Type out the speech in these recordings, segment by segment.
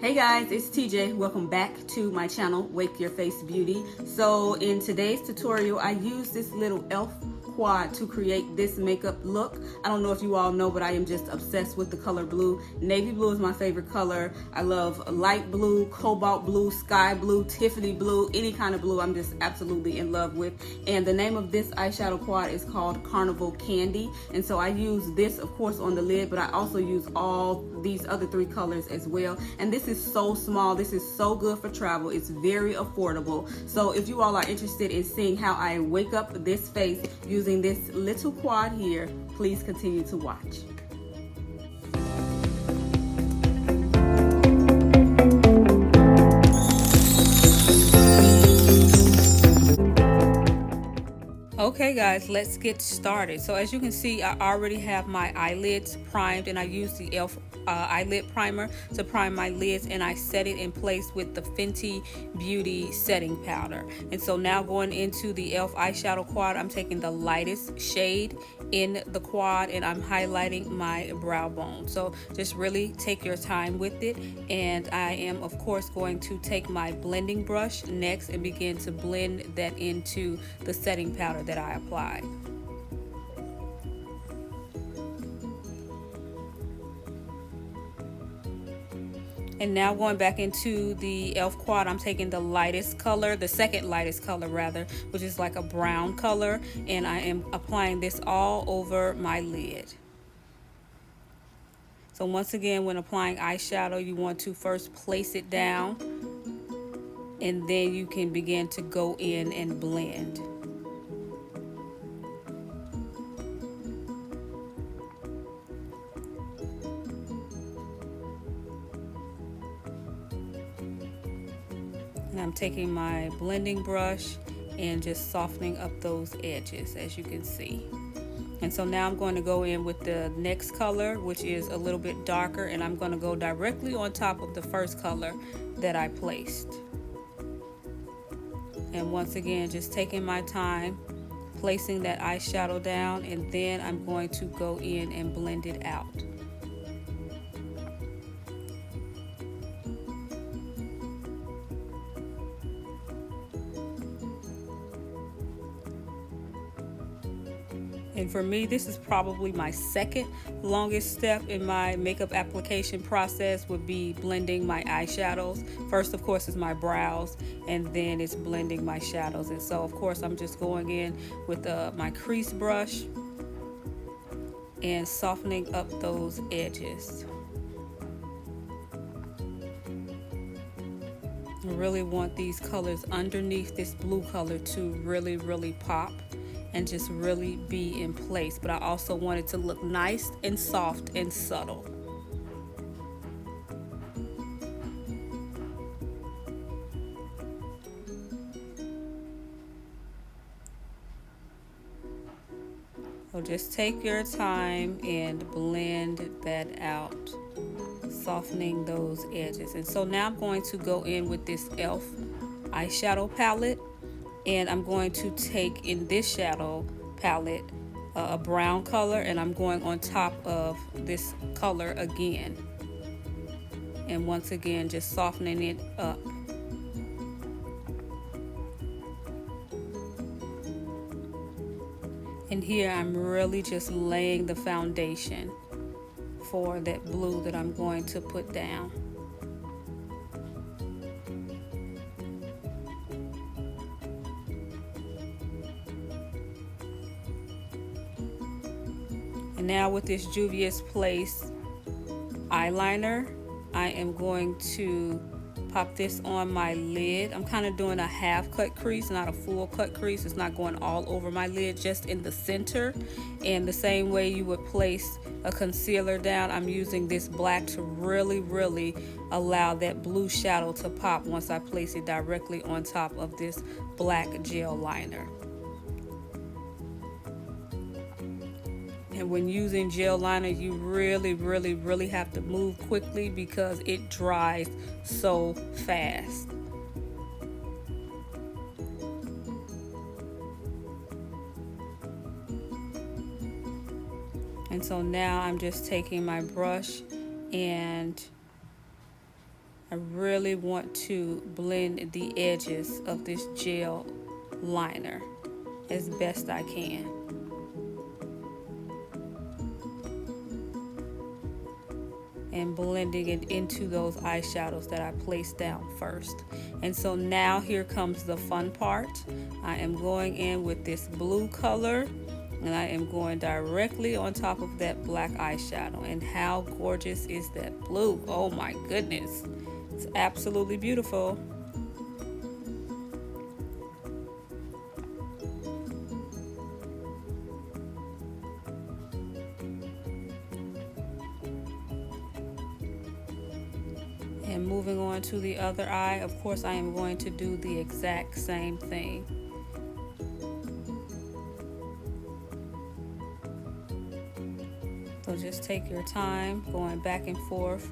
Hey guys, it's TJ. Welcome back to my channel, Wake Your Face Beauty. So in today's tutorial, I use this little e.l.f. quad to create this makeup look. I don't know if you all know, but I am just obsessed with the color blue. Navy blue is my favorite color. I love light blue, cobalt blue, sky blue, Tiffany blue, any kind of blue I'm just absolutely in love with. And the name of this eyeshadow quad is called Carnival Candy. And so I use this, of course, on the lid, but I also use all these other three colors as well. And this is so small. This is so good for travel. It's very affordable. So if you all are interested in seeing how I wake up this face using this little quad here, please continue to watch. Okay guys, let's get started. So as you can see, I already have my eyelids primed, and I use the e.l.f. eyelid primer to prime my lids, and I set it in place with the Fenty Beauty setting powder. And so now going into the e.l.f. eyeshadow quad, I'm taking the lightest shade in the quad and I'm highlighting my brow bone. So just really take your time with it. And I am of course going to take my blending brush next and begin to blend that into the setting powder that I applied. And now going back into the e.l.f. quad, I'm taking the lightest color, the second lightest color rather, which is like a brown color, and I am applying this all over my lid. So once again, when applying eyeshadow, you want to first place it down, and then you can begin to go in and blend. And I'm taking my blending brush and just softening up those edges, as you can see. And so now I'm going to go in with the next color, which is a little bit darker, and I'm going to go directly on top of the first color that I placed. And once again, just taking my time, placing that eyeshadow down, and then I'm going to go in and blend it out. And for me, this is probably my second longest step in my makeup application process, would be blending my eyeshadows. First, of course, is my brows, and then it's blending my shadows. And so, of course, I'm just going in with my crease brush and softening up those edges. I really want these colors underneath this blue color to really pop and just really be in place, but I also want it to look nice and soft and subtle. So just take your time and blend that out, softening those edges. And so now I'm going to go in with this e.l.f. eyeshadow palette, and I'm going to take in this shadow palette a brown color, and I'm going on top of this color again, and once again just softening it up. And here I'm really just laying the foundation for that blue that I'm going to put down. And now with this Juvia's Place eyeliner, I am going to pop this on my lid. I'm kind of doing a half cut crease, not a full cut crease. It's not going all over my lid, just in the center. And the same way you would place a concealer down, I'm using this black to really allow that blue shadow to pop once I place it directly on top of this black gel liner. And when using gel liner, you really have to move quickly because it dries so fast. And so now I'm just taking my brush and I really want to blend the edges of this gel liner as best I can. And blending it into those eyeshadows that I placed down first. And so now here comes the fun part. I am going in with this blue color, and I am going directly on top of that black eyeshadow. And how gorgeous is that blue? Oh my goodness. It's absolutely beautiful. And moving on to the other eye, of course I am going to do the exact same thing. So just take your time going back and forth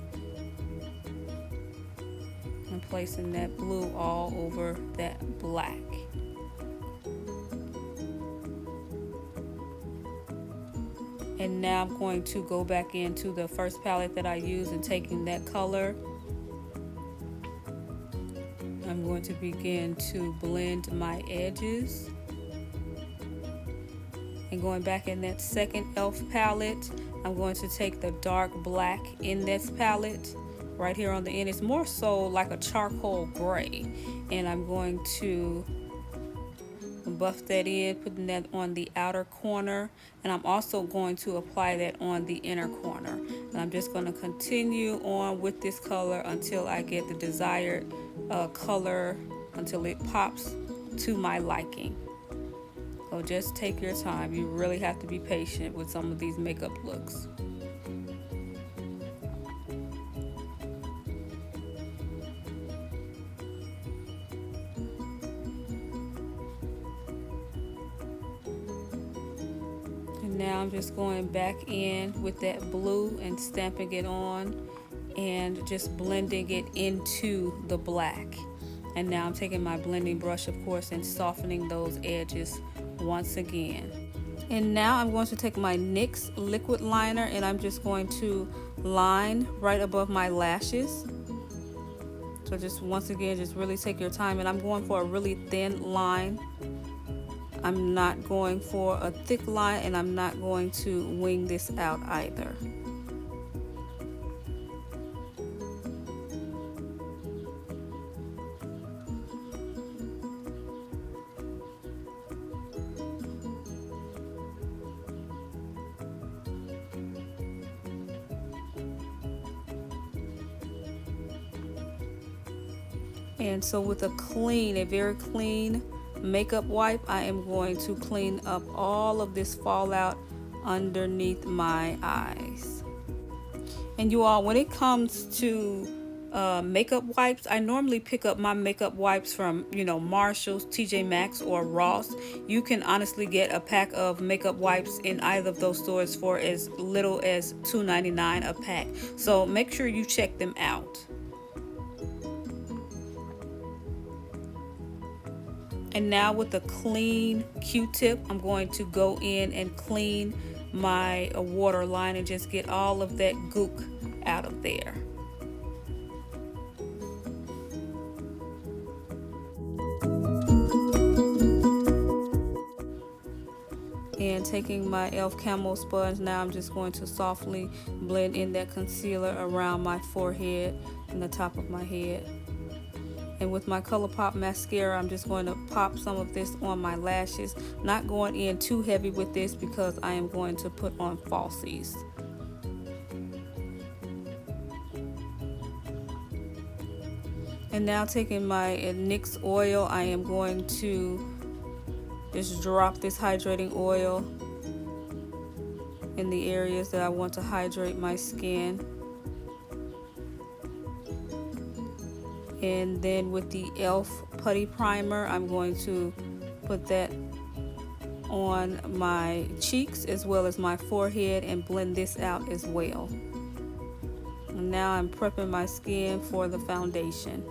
and placing that blue all over that black. And now I'm going to go back into the first palette that I used and taking that color. I'm going to begin to blend my edges. And going back in that second e.l.f. palette, I'm going to take the dark black in this palette right here on the end. It's more so like a charcoal gray. And I'm going to buff that in, putting that on the outer corner. And I'm also going to apply that on the inner corner. And I'm just going to continue on with this color until I get the desired color, until it pops to my liking. So just take your time. You really have to be patient with some of these makeup looks. And now I'm just going back in with that blue and stamping it on and just blending it into the black. And now I'm taking my blending brush, of course, and softening those edges once again. And now I'm going to take my NYX liquid liner and I'm just going to line right above my lashes. So just once again, just really take your time, and I'm going for a really thin line. I'm not going for a thick line, and I'm not going to wing this out either. And so with a very clean makeup wipe, I am going to clean up all of this fallout underneath my eyes. And you all, when it comes to makeup wipes, I normally pick up my makeup wipes from, Marshall's, TJ Maxx, or Ross. You can honestly get a pack of makeup wipes in either of those stores for as little as $2.99 a pack. So make sure you check them out. And now with a clean Q-tip, I'm going to go in and clean my waterline and just get all of that gook out of there. And taking my e.l.f. Camo sponge, now I'm just going to softly blend in that concealer around my forehead and the top of my head. And with my Colourpop mascara, I'm just going to pop some of this on my lashes. Not going in too heavy with this because I am going to put on falsies. And now taking my NYX oil, I am going to just drop this hydrating oil in the areas that I want to hydrate my skin. And then with the e.l.f. Putty Primer, I'm going to put that on my cheeks as well as my forehead and blend this out as well. And now I'm prepping my skin for the foundation.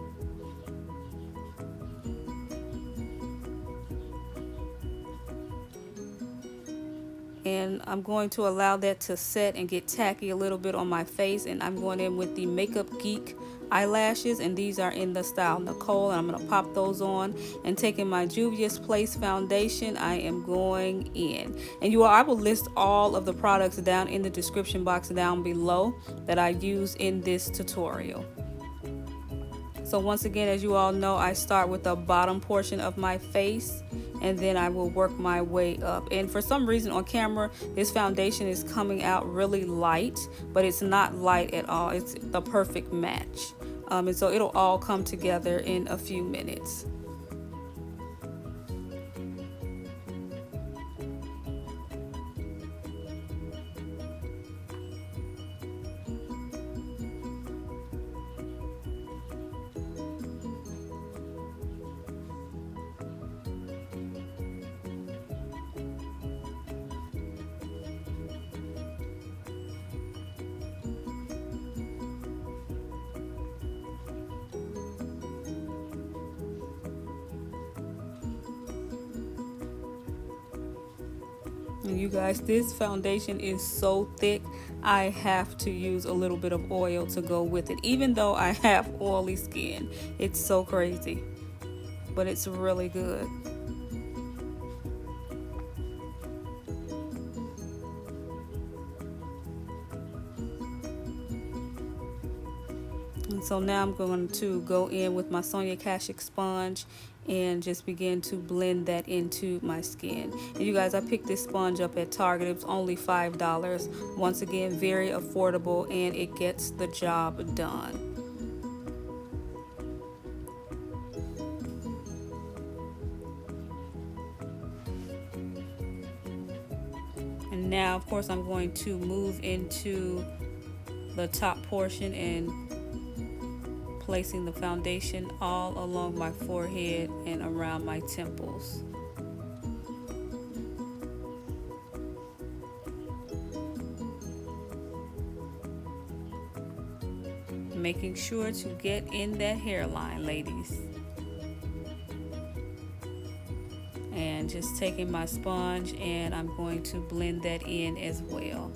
And I'm going to allow that to set and get tacky a little bit on my face, and I'm going in with the Makeup Geek eyelashes, and these are in the style Nicole, and I'm going to pop those on. And taking my Juvia's Place foundation, I am going in. And you all, I will list all of the products down in the description box down below that I use in this tutorial. So once again, as you all know, I start with the bottom portion of my face, and then I will work my way up. And for some reason on camera, this foundation is coming out really light, but it's not light at all. It's the perfect match. And so it'll all come together in a few minutes. And you guys, this foundation is so thick, I have to use a little bit of oil to go with it, even though I have oily skin. It's so crazy, but it's really good. And so now I'm going to go in with my Sonia Kashuk sponge and just begin to blend that into my skin. And you guys, I picked this sponge up at Target. It was only $5. Once again, very affordable, and it gets the job done. And now, of course, I'm going to move into the top portion and placing the foundation all along my forehead and around my temples. Making sure to get in that hairline, ladies. And just taking my sponge, and I'm going to blend that in as well.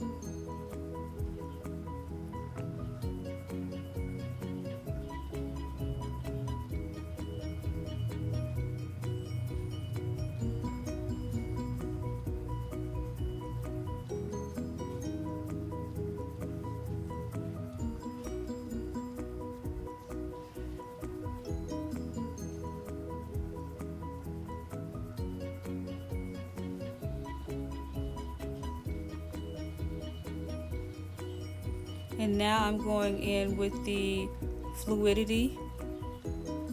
And now I'm going in with the Fluidity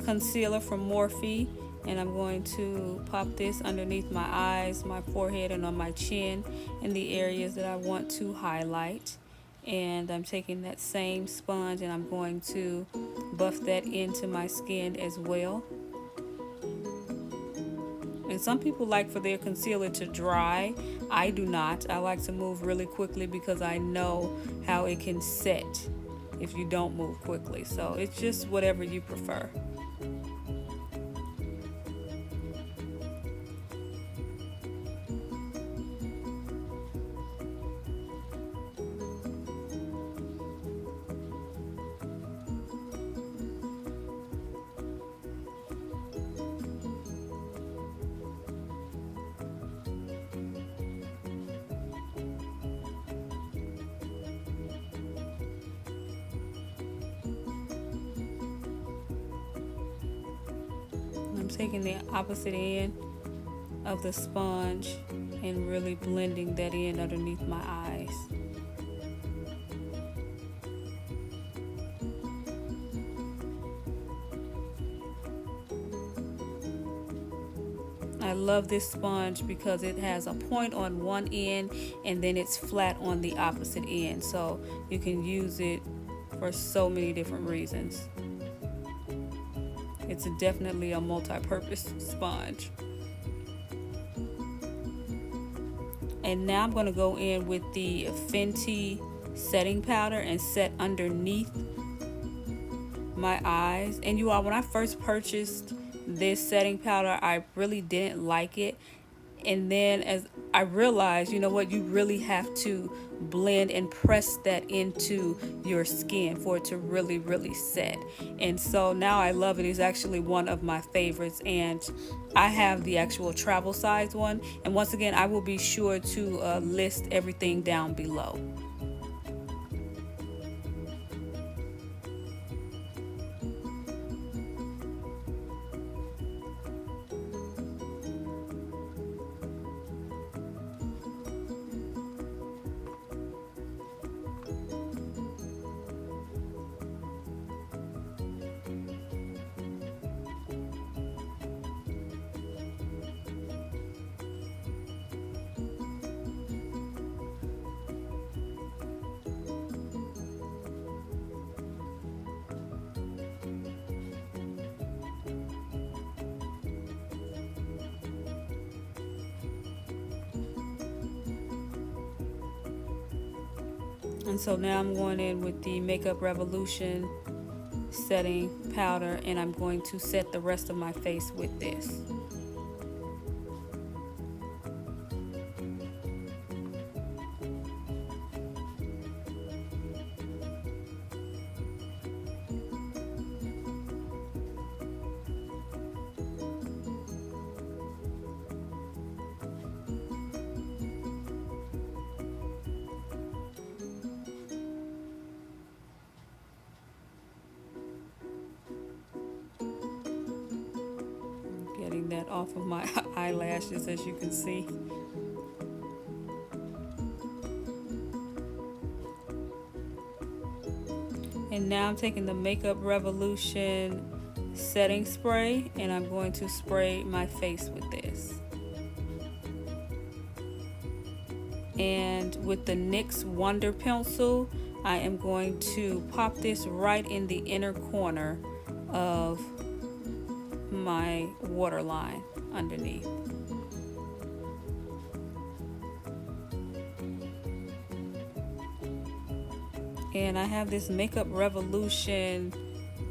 concealer from Morphe, and I'm going to pop this underneath my eyes, my forehead, and on my chin in the areas that I want to highlight. And I'm taking that same sponge and I'm going to buff that into my skin as well. And some people like for their concealer to dry. I do not. I like to move really quickly because I know how it can set if you don't move quickly. So it's just whatever you prefer. Taking the opposite end of the sponge and really blending that in underneath my eyes. I love this sponge because it has a point on one end and then it's flat on the opposite end, so you can use it for so many different reasons. It's definitely a multi-purpose sponge. And now I'm going to go in with the Fenty setting powder and set underneath my eyes. And you all, when I first purchased this setting powder, I really didn't like it. And then as I realized, you know what, you really have to blend and press that into your skin for it to really set. And so now I love it. It's actually one of my favorites, and I have the actual travel size one. And once again, I will be sure to list everything down below. And so now I'm going in with the Makeup Revolution setting powder, and I'm going to set the rest of my face with this. Getting that off of my eyelashes, as you can see. And now I'm taking the Makeup Revolution setting spray, and I'm going to spray my face with this. And with the NYX Wonder Pencil, I am going to pop this right in the inner corner of my waterline underneath. And I have this Makeup Revolution,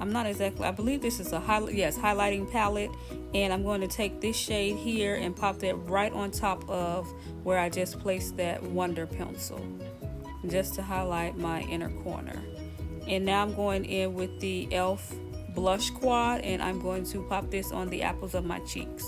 I'm not exactly, I believe this is a highlighting palette, and I'm going to take this shade here and pop that right on top of where I just placed that Wonder Pencil, just to highlight my inner corner. And now I'm going in with the e.l.f. blush quad, and I'm going to pop this on the apples of my cheeks.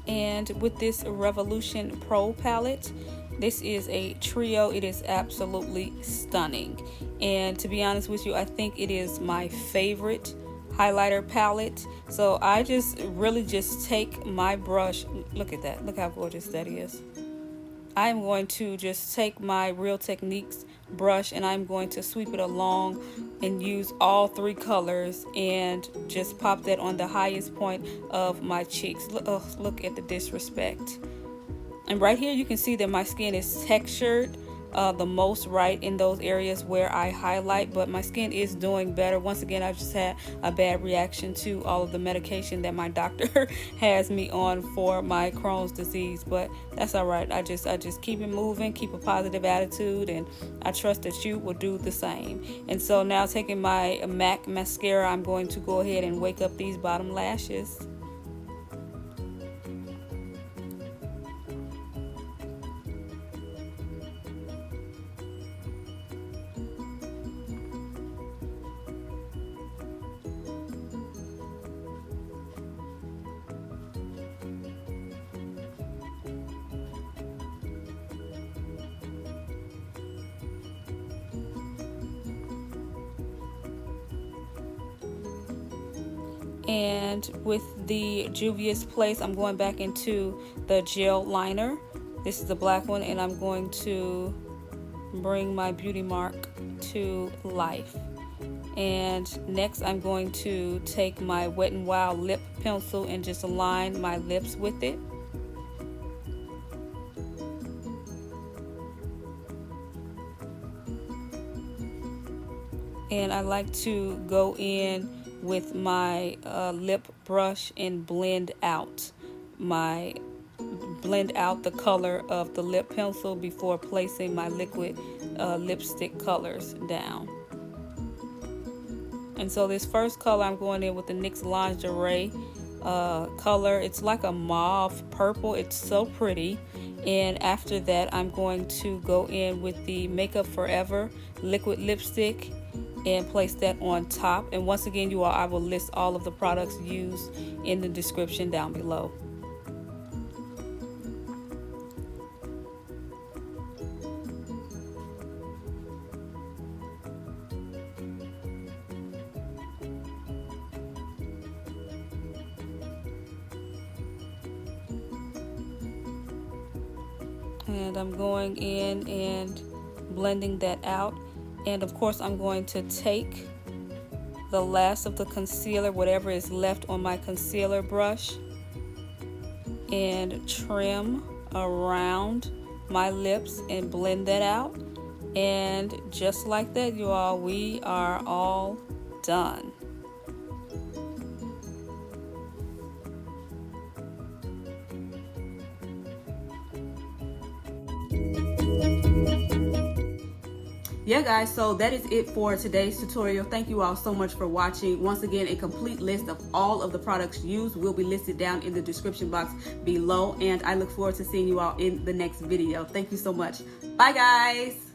And with this Revolution Pro palette, this is a trio. It is absolutely stunning, and to be honest with you, I think it is my favorite highlighter palette. So I just really just take my brush, look at that, look how gorgeous that is. I'm going to just take my Real Techniques brush, and I'm going to sweep it along and use all three colors and just pop that on the highest point of my cheeks. Look at the disrespect. And right here you can see that my skin is textured the most right in those areas where I highlight, but my skin is doing better. Once again, I've just had a bad reaction to all of the medication that my doctor has me on for my Crohn's disease, but that's all right. I just keep it moving, keep a positive attitude, and I trust that you will do the same. And so now, taking my MAC mascara, I'm going to go ahead and wake up these bottom lashes. And with the Juvia's Place, I'm going back into the gel liner. This is the black one, and I'm going to bring my beauty mark to life. And next, I'm going to take my Wet n Wild lip pencil and just align my lips with it. And I like to go in with my lip brush and blend out my blend out the color of the lip pencil before placing my liquid lipstick colors down. And so this first color, I'm going in with the NYX Lingerie color. It's like a mauve purple. It's so pretty. And after that, I'm going to go in with the Makeup Forever liquid lipstick and place that on top. And once again, you all, I will list all of the products used in the description down below. And I'm going in and blending that out. And of course, I'm going to take the last of the concealer, whatever is left on my concealer brush, and trim around my lips and blend that out. And just like that, you all, we are all done. Yeah guys, so that is it for today's tutorial. Thank you all so much for watching. Once again, a complete list of all of the products used will be listed down in the description box below, and I look forward to seeing you all in the next video. Thank you so much. Bye guys.